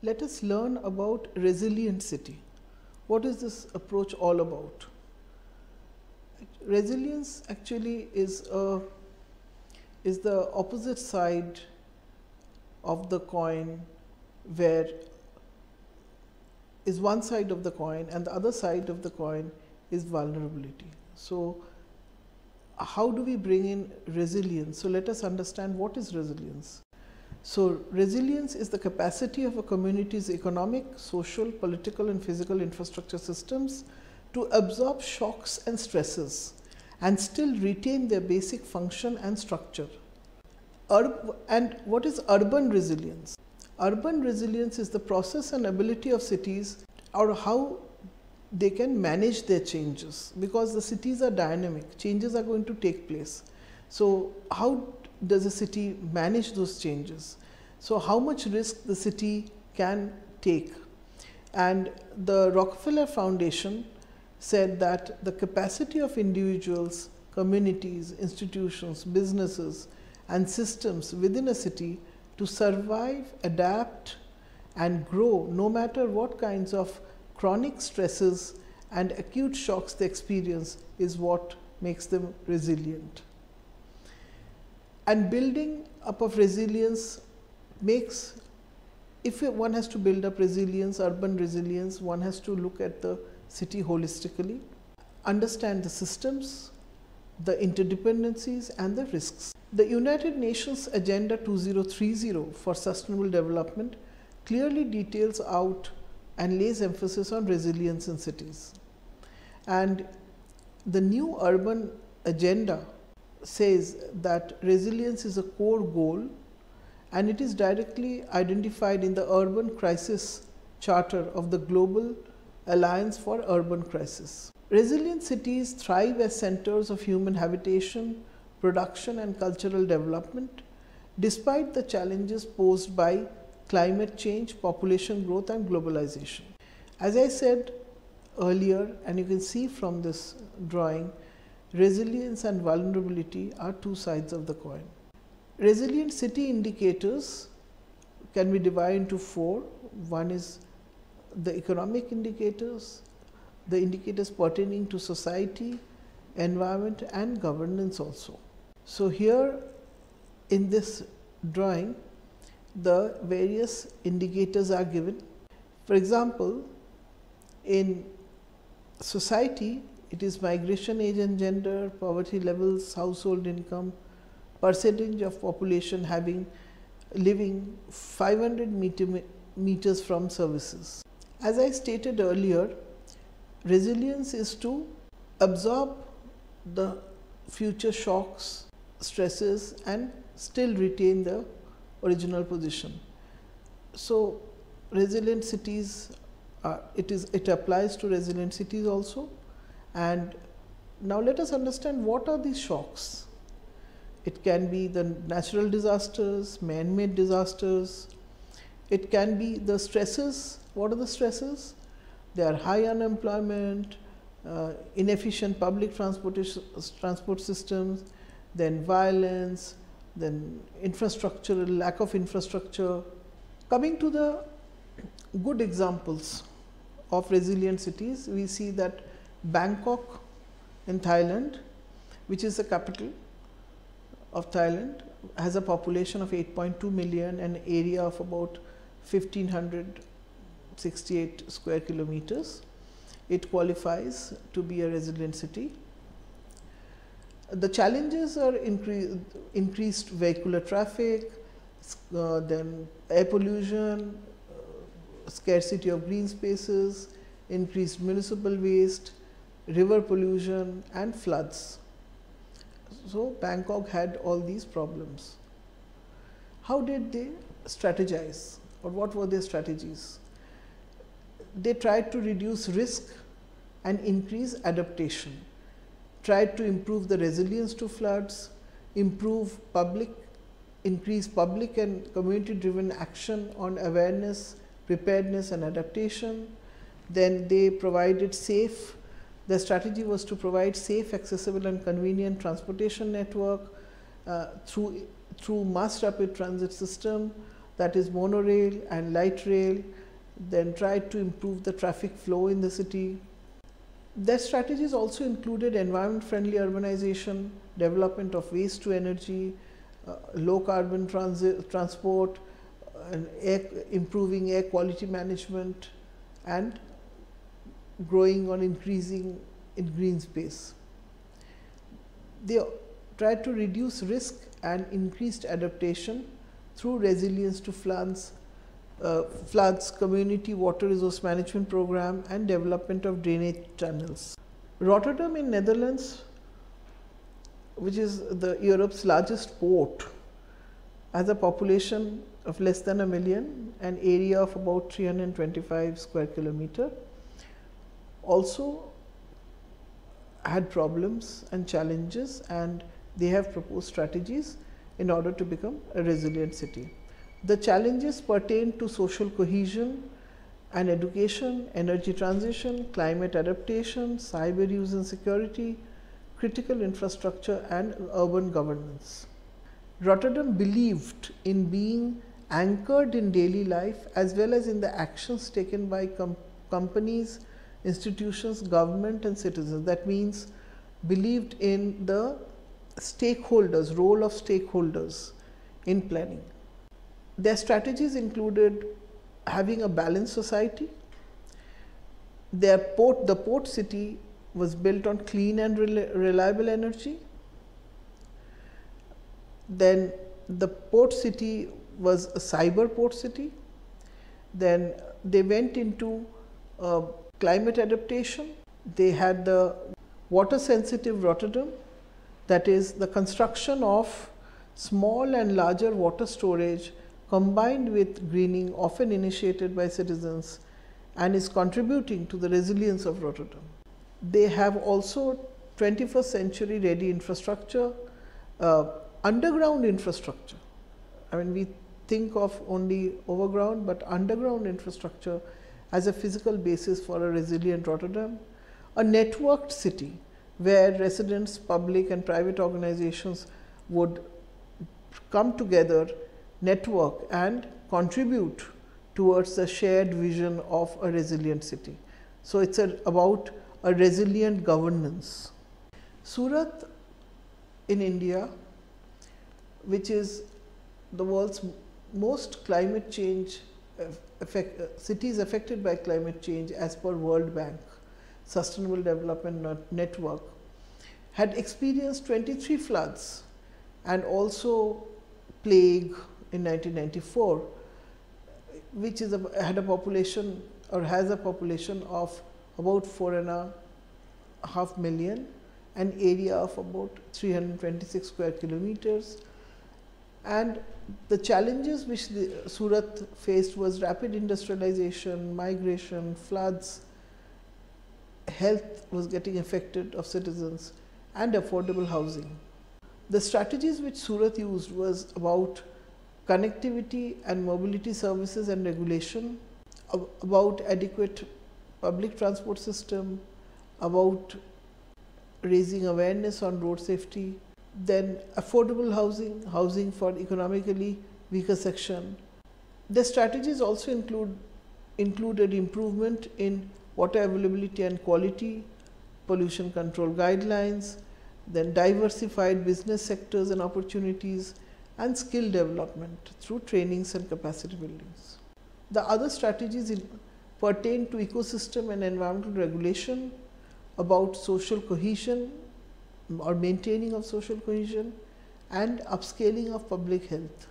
let us learn about resilient city. What is this approach all about? Resilience actually is the opposite side of the coin, where is one side of the coin and the other side of the coin is vulnerability. So, how do we bring in resilience? So, let us understand what is resilience. So, resilience is the capacity of a community's economic, social, political and physical infrastructure systems to absorb shocks and stresses and still retain their basic function and structure. And what is urban resilience? Urban resilience is the process and ability of cities, or how they can manage their changes, because the cities are dynamic, changes are going to take place. So, how does a city manage those changes? So, how much risk the city can take? And the Rockefeller Foundation said that the capacity of individuals, communities, institutions, businesses and systems within a city to survive, adapt and grow no matter what kinds of chronic stresses and acute shocks they experience is what makes them resilient. And building up of resilience makes, if one has to build up resilience, urban resilience, one has to look at the city holistically, understand the systems, the interdependencies and the risks. The United Nations Agenda 2030 for Sustainable Development clearly details out and lays emphasis on resilience in cities. And the new urban agenda says that resilience is a core goal, and it is directly identified in the Urban Crisis Charter of the Global Alliance for Urban Crisis. Resilient cities thrive as centers of human habitation, production and cultural development, despite the challenges posed by climate change, population growth and globalization. As I said earlier, and you can see from this drawing, resilience and vulnerability are two sides of the coin. Resilient city indicators can be divided into four. One is the economic indicators, the indicators pertaining to society, environment and governance also. So, here in this drawing, the various indicators are given. For example, in society, it is migration, age and gender, poverty levels, household income, percentage of population living 500 meters from services. As I stated earlier, resilience is to absorb the future shocks, stresses and still retain the original position. So, resilient cities, it applies to resilient cities also. And now let us understand what are these shocks. It can be the natural disasters, man-made disasters. It can be the stresses. What are the stresses? They are high unemployment, inefficient public transport systems, then violence, then infrastructural, lack of infrastructure. Coming to the good examples of resilient cities, we see that Bangkok in Thailand, which is the capital of Thailand, has a population of 8.2 million and area of about 1568 square kilometers. It qualifies to be a resilient city. The challenges are increased vehicular traffic, then air pollution, scarcity of green spaces, increased municipal waste, river pollution and floods. So, Bangkok had all these problems. How did they strategize, or what were their strategies? They tried to reduce risk and increase adaptation, tried to improve the resilience to floods, increase public and community driven action on awareness, preparedness and adaptation. Then they provided the strategy was to provide safe, accessible and convenient transportation network through mass rapid transit system, that is monorail and light rail, then tried to improve the traffic flow in the city. Their strategies also included environment-friendly urbanization, development of waste to energy, low carbon transport, improving air quality management, and growing on increasing in green space. They tried to reduce risk and increased adaptation through resilience to floods, community water resource management program, and development of drainage channels. Rotterdam in Netherlands, which is Europe's largest port, has a population of less than 1 million, an area of about 325 square kilometer, also had problems and challenges, and they have proposed strategies in order to become a resilient city. The challenges pertain to social cohesion and education, energy transition, climate adaptation, cyber use and security, critical infrastructure, and urban governance. Rotterdam believed in being anchored in daily life as well as in the actions taken by companies, institutions, government, and citizens. That means believed in the stakeholders, role of stakeholders in planning. Their strategies included having a balanced society. The port city was built on clean and reliable energy. Then the port city was a cyber port city. Then they went into climate adaptation. They had the water sensitive Rotterdam, that is the construction of small and larger water storage combined with greening, often initiated by citizens, and is contributing to the resilience of Rotterdam. They have also 21st century ready infrastructure, underground infrastructure. I mean, we think of only overground, but underground infrastructure as a physical basis for a resilient Rotterdam. A networked city where residents, public and private organizations would come together, network, and contribute towards the shared vision of a resilient city. So, it is about a resilient governance. Surat in India, which is the world's most climate change cities affected by climate change as per World Bank Sustainable Development Network, had experienced 23 floods and also plague in 1994, which is had a population or has a population of about 4.5 million, an area of about 326 square kilometers. And the challenges which Surat faced was rapid industrialization, migration, floods, health was getting affected of citizens, and affordable housing. The strategies which Surat used was about connectivity and mobility services and regulation, about adequate public transport system, about raising awareness on road safety, then affordable housing, housing for economically weaker section. The strategies also included improvement in water availability and quality, pollution control guidelines, then diversified business sectors and opportunities, and skill development through trainings and capacity buildings. The other strategies pertain to ecosystem and environmental regulation, about social cohesion or maintaining of social cohesion, and upscaling of public health.